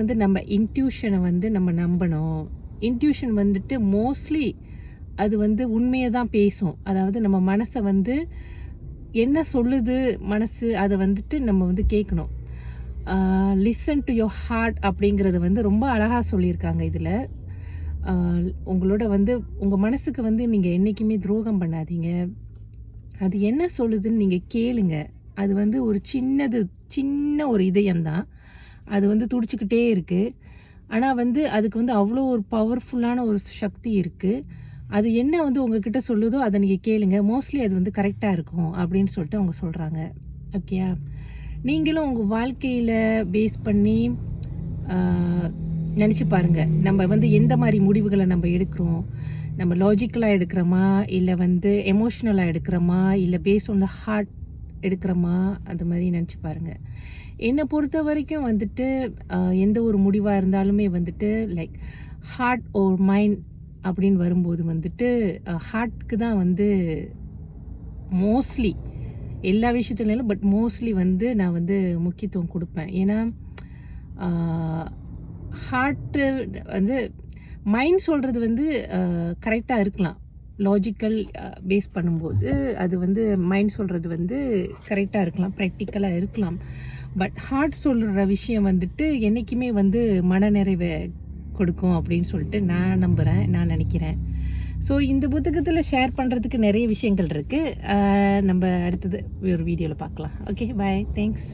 வந்து நம்ம இன்ட்யூஷனை வந்து நம்ம நம்பணும். இன்ட்யூஷன் வந்துட்டு மோஸ்ட்லி அது வந்து உண்மையை தான் பேசும். அதாவது நம்ம மனசை வந்து என்ன சொல்லுது மனசு, அதை வந்துட்டு நம்ம வந்து கேட்கணும். லிசன் டு யோர் ஹார்ட் அப்படிங்கிறது வந்து ரொம்ப அழகாக சொல்லியிருக்காங்க இதில். உங்களோட வந்து உங்கள் மனசுக்கு வந்து நீங்கள் என்றைக்குமே துரோகம் பண்ணாதீங்க. அது என்ன சொல்லுதுன்னு நீங்கள் கேளுங்க. அது வந்து ஒரு சின்ன ஒரு இதயம்தான். அது வந்து துடிச்சுக்கிட்டே இருக்குது. ஆனால் வந்து அதுக்கு வந்து அவ்வளோ ஒரு பவர்ஃபுல்லான ஒரு சக்தி இருக்குது. அது என்ன வந்து உங்ககிட்ட சொல்லுதோ அதை நீங்கள் கேளுங்க. மோஸ்ட்லி அது வந்து கரெக்டாக இருக்கும் அப்படின்னு சொல்லிட்டு அவங்க சொல்கிறாங்க. ஓகேயா? நீங்களும் உங்கள் வாழ்க்கையில் பேஸ் பண்ணி நினச்சி பாருங்கள். நம்ம வந்து எந்த மாதிரி முடிவுகளை நம்ம எடுக்கிறோம். நம்ம லாஜிக்கலாக எடுக்கிறோமா, இல்லை வந்து எமோஷ்னலாக எடுக்கிறோமா, இல்லை பேஸ் ஆன் த ஹார்ட் எடுக்கிறோமா, அது மாதிரி நினச்சி பாருங்கள். என்னை பொறுத்த வரைக்கும் வந்துட்டு எந்த ஒரு முடிவாக இருந்தாலுமே வந்துட்டு லைக் ஹார்ட் ஓர் மைண்ட் அப்படின்னு வரும்போது வந்துட்டு ஹார்ட்க்கு தான் வந்து மோஸ்ட்லி எல்லா விஷயத்துலையும், பட் மோஸ்ட்லி வந்து நான் வந்து முக்கியத்துவம் கொடுப்பேன். ஏன்னா ஹார்ட்டு வந்து மைண்ட் சொல்கிறது வந்து கரெக்டாக இருக்கலாம். லாஜிக்கல் பேஸ் பண்ணும்போது அது வந்து மைண்ட் சொல்கிறது வந்து கரெக்டாக இருக்கலாம், ப்ராக்டிக்கலாக இருக்கலாம். பட் ஹார்ட் சொல்கிற விஷயம் வந்துட்டு என்றைக்குமே வந்து மனநிறைவை கொடுக்கும் அப்படின்னு சொல்லிட்டு நான் நம்புகிறேன், நான் நினைக்கிறேன். ஸோ இந்த புத்தகத்தில் ஷேர் பண்ணுறதுக்கு நிறைய விஷயங்கள் இருக்குது. நம்ம அடுத்தது ஒரு வீடியோவில் பார்க்கலாம். ஓகே, பாய், தேங்க்ஸ்.